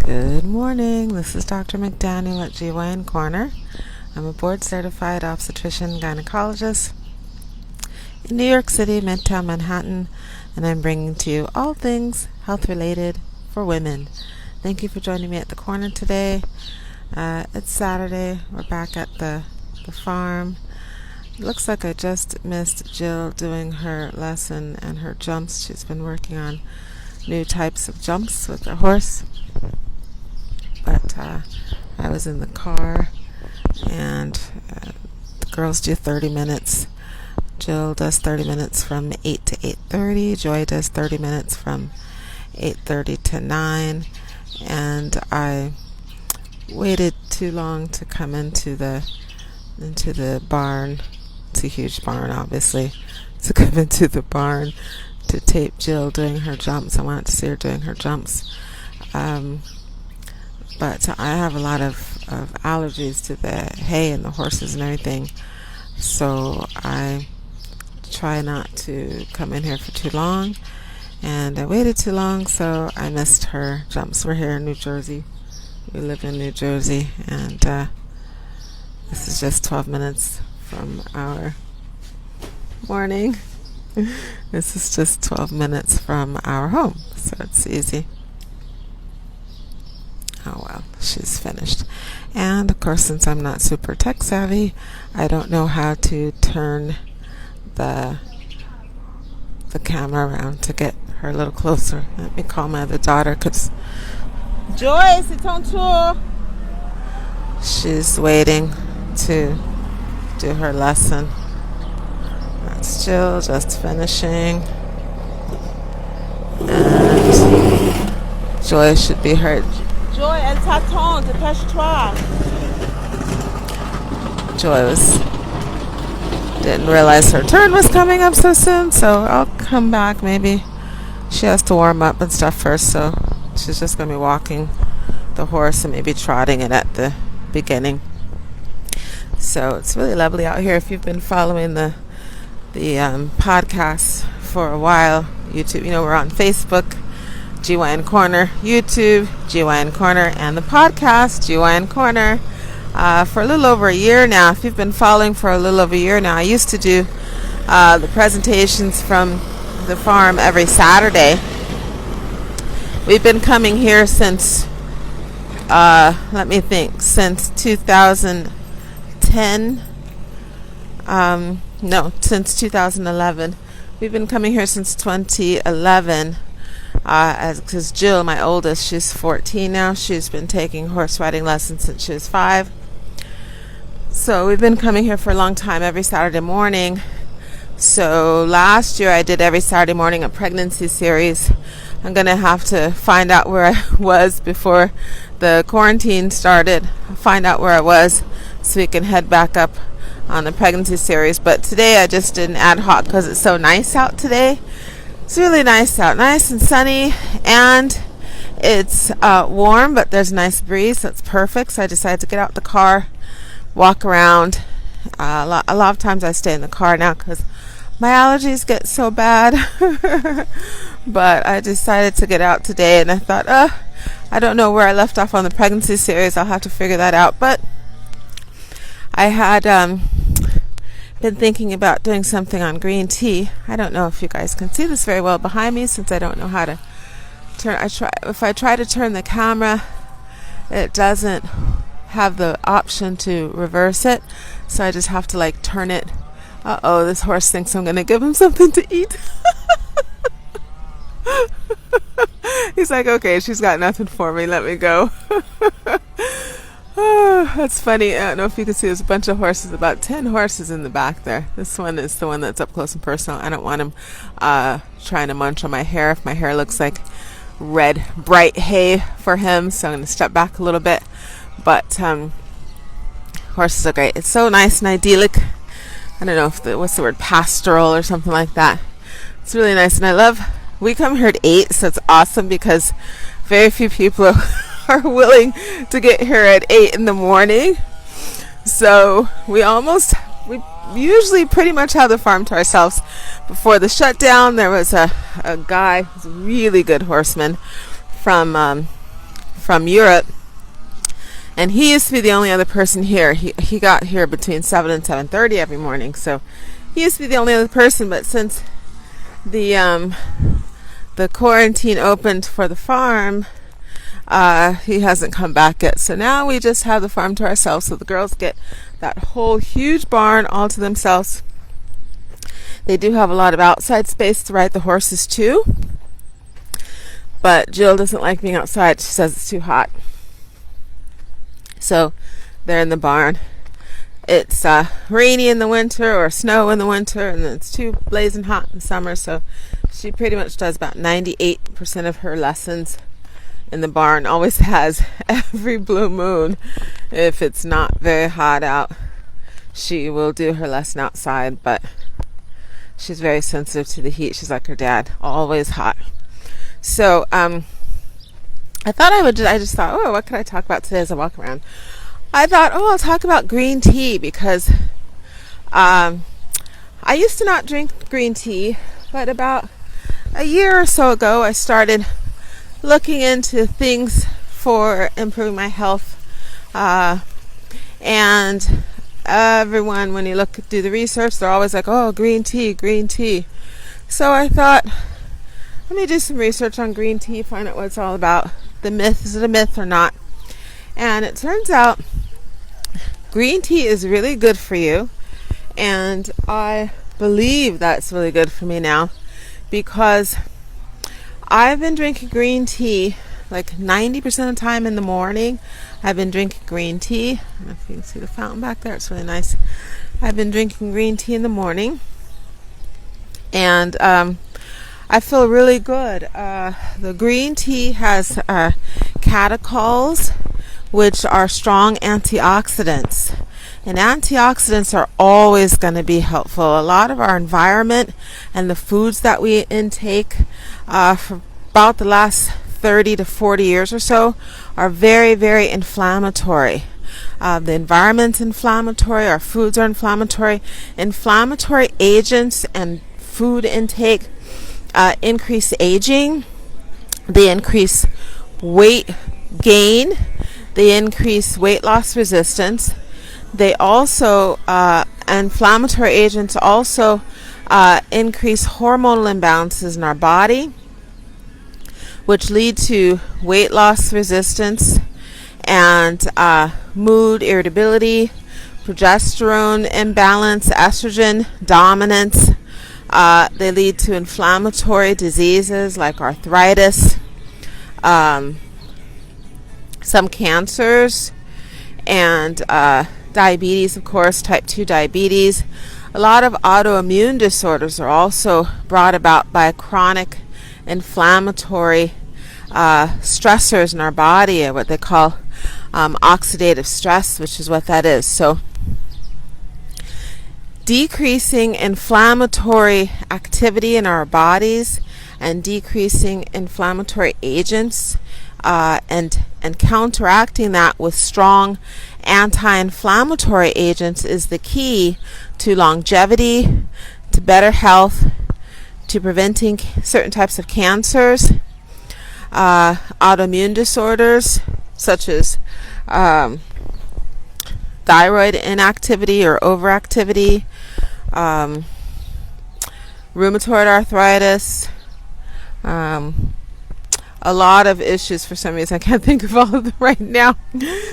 Good morning. This is Dr. McDaniel at GYN Corner. I'm a board-certified obstetrician gynecologist in New York City, Midtown Manhattan, and I'm bringing to you all things health-related for women. Thank you for joining me at the corner today. It's Saturday. We're back at the farm. It looks like I just missed Jill doing her lesson and her jumps. She's been working on new types of jumps with her horse. But I was in the car, and the girls do 30 minutes. Jill does 30 minutes from 8 to 8:30. Joy does 30 minutes from 8:30 to 9. And I waited too long to come into the barn. It's a huge barn, obviously. To come into the barn to tape Jill doing her jumps. I wanted to see her doing her jumps. But I have a lot of allergies to the hay and the horses and everything, so I try not to come in here for too long, and I waited too long, so I missed her jumps. We're here in New Jersey. We live in New Jersey, and this is just 12 minutes from our morning. This is just 12 minutes from our home, so it's easy. Oh well, she's finished. And of course, since I'm not super tech savvy, I don't know how to turn the camera around to get her a little closer. Let me call my other daughter, because Joyce, it's on tour. She's waiting to do her lesson. That's Jill just finishing. And Joy should be heard. Joy, elle t'attend, dépêche-toi. Joy didn't realize her turn was coming up so soon, so I'll come back. Maybe she has to warm up and stuff first, so she's just going to be walking the horse and maybe trotting it at the beginning. So it's really lovely out here. If you've been following the podcast for a while, YouTube, we're on Facebook, GYN Corner, YouTube, GYN Corner, and the podcast, GYN Corner, for a little over a year now. If you've been following for a little over a year now, I used to do the presentations from the farm every Saturday. We've been coming here since, since 2010. Since 2011. We've been coming here since 2011. Because Jill, my oldest, she's 14 now. She's been taking horse riding lessons since she was 5. So we've been coming here for a long time, every Saturday morning. So last year I did every Saturday morning a pregnancy series. I'm going to have to find out where I was before the quarantine started. Find out where I was so we can head back up on the pregnancy series. But today I just did an ad hoc because it's so nice out today. It's really nice out, nice and sunny, and it's warm, but there's a nice breeze, so it's perfect. So I decided to get out the car, walk around. A lot of times I stay in the car now because my allergies get so bad. But I decided to get out today, and I thought, I don't know where I left off on the pregnancy series. I'll have to figure that out. But I had been thinking about doing something on green tea. I don't know if you guys can see this very well behind me, since I don't know how to turn. If I try to turn the camera, it doesn't have the option to reverse it, so I just have to turn it. This horse thinks I'm gonna give him something to eat. He's like, okay, she's got nothing for me, let me go. That's funny. I don't know if you can see, there's a bunch of horses, about 10 horses in the back there. This one is the one that's up close and personal. I don't want him trying to munch on my hair if my hair looks like red, bright hay for him, so I'm going to step back a little bit. But horses are great. It's so nice and idyllic. I don't know what's the word, pastoral or something like that. It's really nice, and we come here at 8, so it's awesome because very few people are willing to get here at 8 in the morning. So we usually pretty much have the farm to ourselves. Before the shutdown, there was a guy who's a really good horseman from from Europe, and he used to be the only other person here. He got here between 7 and 7:30 every morning, so he used to be the only other person. But since the quarantine opened for the farm, he hasn't come back yet. So now we just have the farm to ourselves. So the girls get that whole huge barn all to themselves. They do have a lot of outside space to ride the horses too. But Jill doesn't like being outside. She says it's too hot. So they're in the barn. It's rainy in the winter or snow in the winter, and it's too blazing hot in summer. So she pretty much does about 98% of her lessons in the barn. Always has. Every blue moon, if it's not very hot out, she will do her lesson outside. But she's very sensitive to the heat. She's like her dad, always hot. So I thought I just thought, oh, what could I talk about today as I walk around? I thought, I'll talk about green tea, because I used to not drink green tea, but about a year or so ago I started looking into things for improving my health, and everyone, when you do the research, they're always like, oh, green tea. So I thought, let me do some research on green tea, find out what it's all about. The myth, is it a myth or not? And it turns out green tea is really good for you, and I believe that's really good for me now, because I've been drinking green tea like 90% of the time in the morning. I've been drinking green tea. I don't know if you can see the fountain back there. It's really nice. I've been drinking green tea in the morning, and I feel really good. The green tea has catechins, which are strong antioxidants. And antioxidants are always going to be helpful. A lot of our environment and the foods that we intake for about the last 30 to 40 years or so are very, very inflammatory. The environment's inflammatory, our foods are inflammatory. Inflammatory agents and food intake increase aging, they increase weight gain, they increase weight loss resistance. They also, inflammatory agents also increase hormonal imbalances in our body, which lead to weight loss resistance and mood, irritability, progesterone imbalance, estrogen dominance. They lead to inflammatory diseases like arthritis, some cancers, and diabetes, of course, type 2 diabetes. A lot of autoimmune disorders are also brought about by chronic inflammatory stressors in our body, or what they call oxidative stress, which is what that is. So decreasing inflammatory activity in our bodies and decreasing inflammatory agents and counteracting that with strong anti-inflammatory agents is the key to longevity, to better health, to preventing certain types of cancers, autoimmune disorders such as thyroid inactivity or overactivity, rheumatoid arthritis, a lot of issues. For some reason I can't think of all of them right now.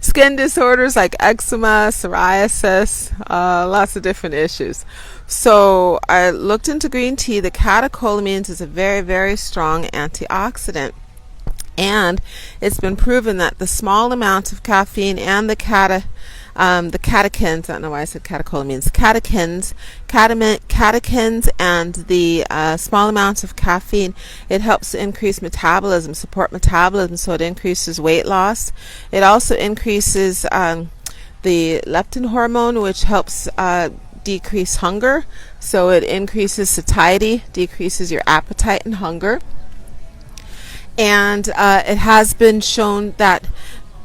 Skin disorders like eczema, psoriasis, lots of different issues. So I looked into green tea. The catecholamines is a very, very strong antioxidant, and it's been proven that the small amount of caffeine and the catechins, I don't know why I said catecholamines, catechins and the small amounts of caffeine, it helps to increase metabolism, support metabolism, so it increases weight loss. It also increases the leptin hormone, which helps decrease hunger, so it increases satiety, decreases your appetite and hunger. And it has been shown that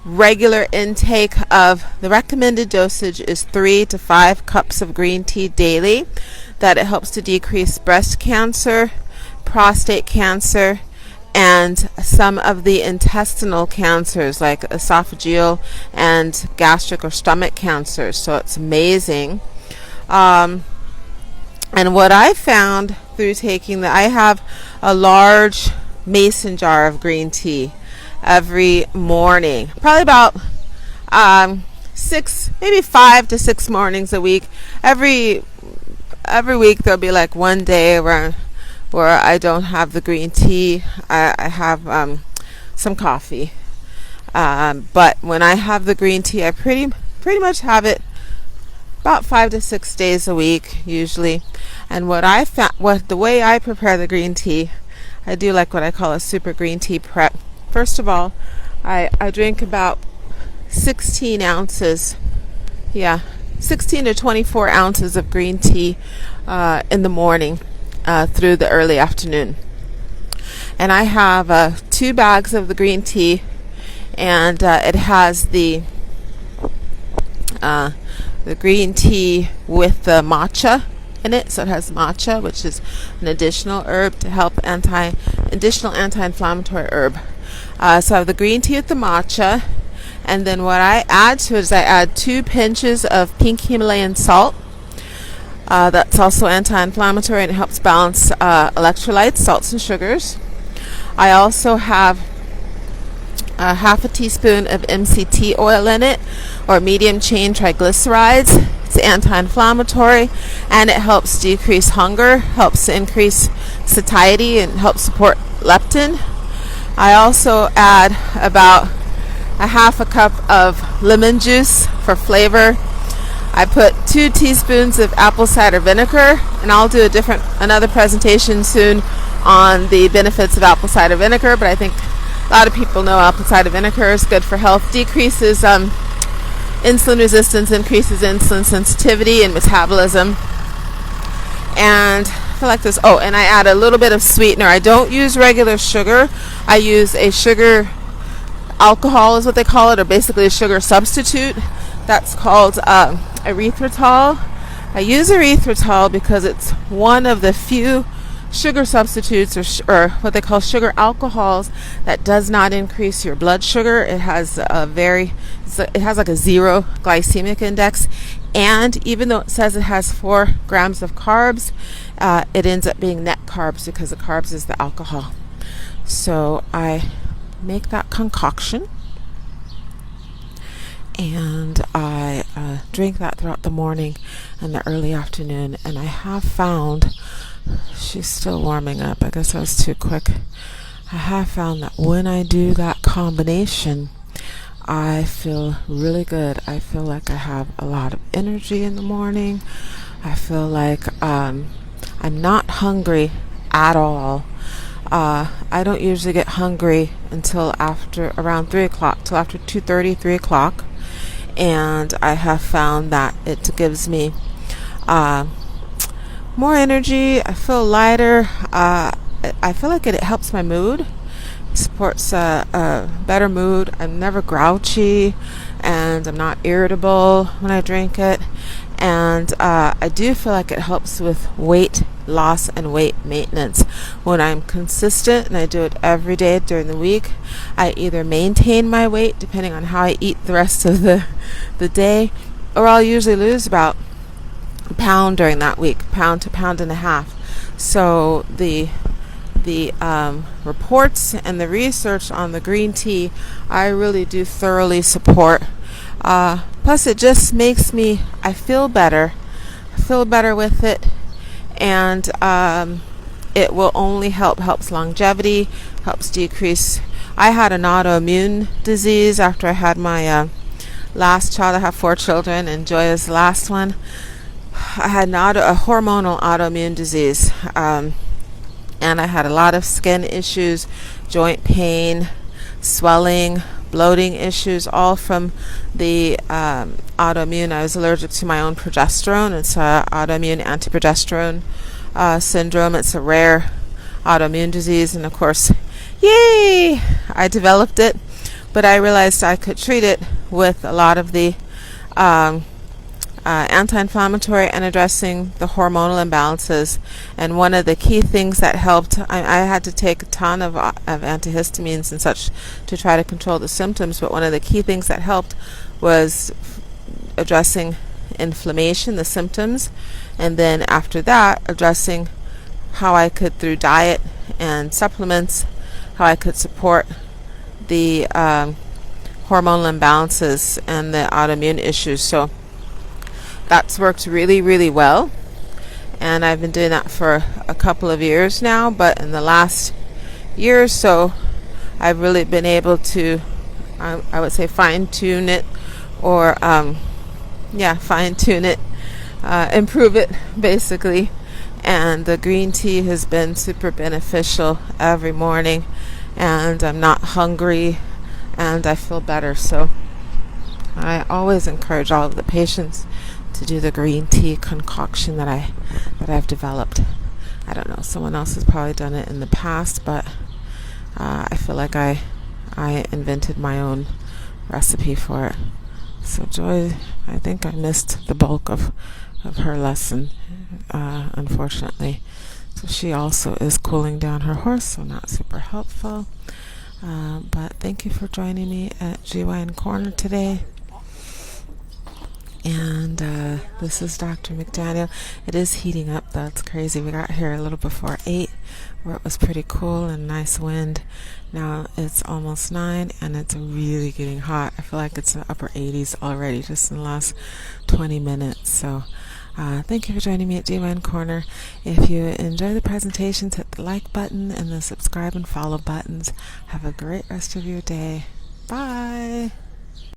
regular intake of the recommended dosage is 3 to 5 cups of green tea daily, that it helps to decrease breast cancer, prostate cancer, and some of the intestinal cancers like esophageal and gastric or stomach cancers. So it's amazing. And what I found through taking that, I have a large mason jar of green tea every morning, probably about 6, maybe 5 to 6 mornings a week. Every week there'll be like one day where I don't have the green tea. I have some coffee, but when I have the green tea, I pretty much have it about 5 to 6 days a week usually. And what I found, the way I prepare the green tea, I do like what I call a super green tea prep. First of all, I drink about 16 ounces, 16 to 24 ounces of green tea in the morning through the early afternoon. And I have 2 bags of the green tea, and it has the green tea with the matcha in it. So it has matcha, which is an additional herb to help additional anti-inflammatory herb. So I have the green tea with the matcha, and then what I add to it is I add 2 pinches of pink Himalayan salt. That's also anti-inflammatory, and it helps balance electrolytes, salts, and sugars. I also have half a teaspoon of MCT oil in it, or medium chain triglycerides. It's anti-inflammatory, and it helps decrease hunger, helps increase satiety, and helps support leptin. I also add about a half a cup of lemon juice for flavor. I put 2 teaspoons of apple cider vinegar, and I'll do another presentation soon on the benefits of apple cider vinegar, but I think a lot of people know apple cider vinegar is good for health, decreases insulin resistance, increases insulin sensitivity and metabolism. And I feel like this, and I add a little bit of sweetener. I don't use regular sugar. I use a sugar alcohol is what they call it, or basically a sugar substitute. That's called erythritol. I use erythritol because it's one of the few sugar substitutes or what they call sugar alcohols that does not increase your blood sugar. It has like a 0 glycemic index, and even though it says it has 4 grams of carbs, it ends up being net carbs because the carbs is the alcohol. So I make that concoction, and I drink that throughout the morning and the early afternoon. And I have found, she's still warming up, I guess I was too quick. I have found that when I do that combination, I feel really good. I feel like I have a lot of energy in the morning. I feel like I'm not hungry at all. I don't usually get hungry until after around 3 o'clock, till after 2:30, 3 o'clock. And I have found that it gives me more energy. I feel lighter. I feel like it helps my mood. It supports a better mood. I'm never grouchy, and I'm not irritable when I drink it. And I do feel like it helps with weight loss and weight maintenance. When I'm consistent and I do it every day during the week, I either maintain my weight depending on how I eat the rest of the day, or I'll usually lose about a pound during that week, pound to pound and a half. So the reports and the research on the green tea, I really do thoroughly support. Plus it just makes me, I feel better with it, and it will only helps longevity, helps decrease. I had an autoimmune disease after I had my last child. I have 4 children, and Joy is the last one. I had a hormonal autoimmune disease, and I had a lot of skin issues, joint pain, swelling, bloating issues, all from the autoimmune. I was allergic to my own progesterone. It's autoimmune antiprogesterone syndrome. It's a rare autoimmune disease, and of course, yay, I developed it. But I realized I could treat it with a lot of the anti-inflammatory and addressing the hormonal imbalances. And one of the key things that helped, I had to take a ton of antihistamines and such to try to control the symptoms, but one of the key things that helped was addressing inflammation, the symptoms, and then after that addressing how I could, through diet and supplements, how I could support the hormonal imbalances and the autoimmune issues. So that's worked really, really well, and I've been doing that for a couple of years now, but in the last year or so I've really been able to, I would say, fine-tune it, or fine-tune it, improve it basically. And the green tea has been super beneficial every morning, and I'm not hungry and I feel better. So I always encourage all of the patients to do the green tea concoction that I've developed. I don't know, someone else has probably done it in the past, but I feel like I invented my own recipe for it. So Joy, I think I missed the bulk of her lesson, unfortunately. So she also is cooling down her horse, so not super helpful. But thank you for joining me at GYN Corner today. And this is Dr. McDaniel. It is heating up, though. It's crazy. We got here a little before 8, where it was pretty cool and nice wind. Now it's almost 9, and it's really getting hot. I feel like it's in the upper 80s already, just in the last 20 minutes. So thank you for joining me at GYN Corner. If you enjoy the presentations, hit the like button and the subscribe and follow buttons. Have a great rest of your day. Bye.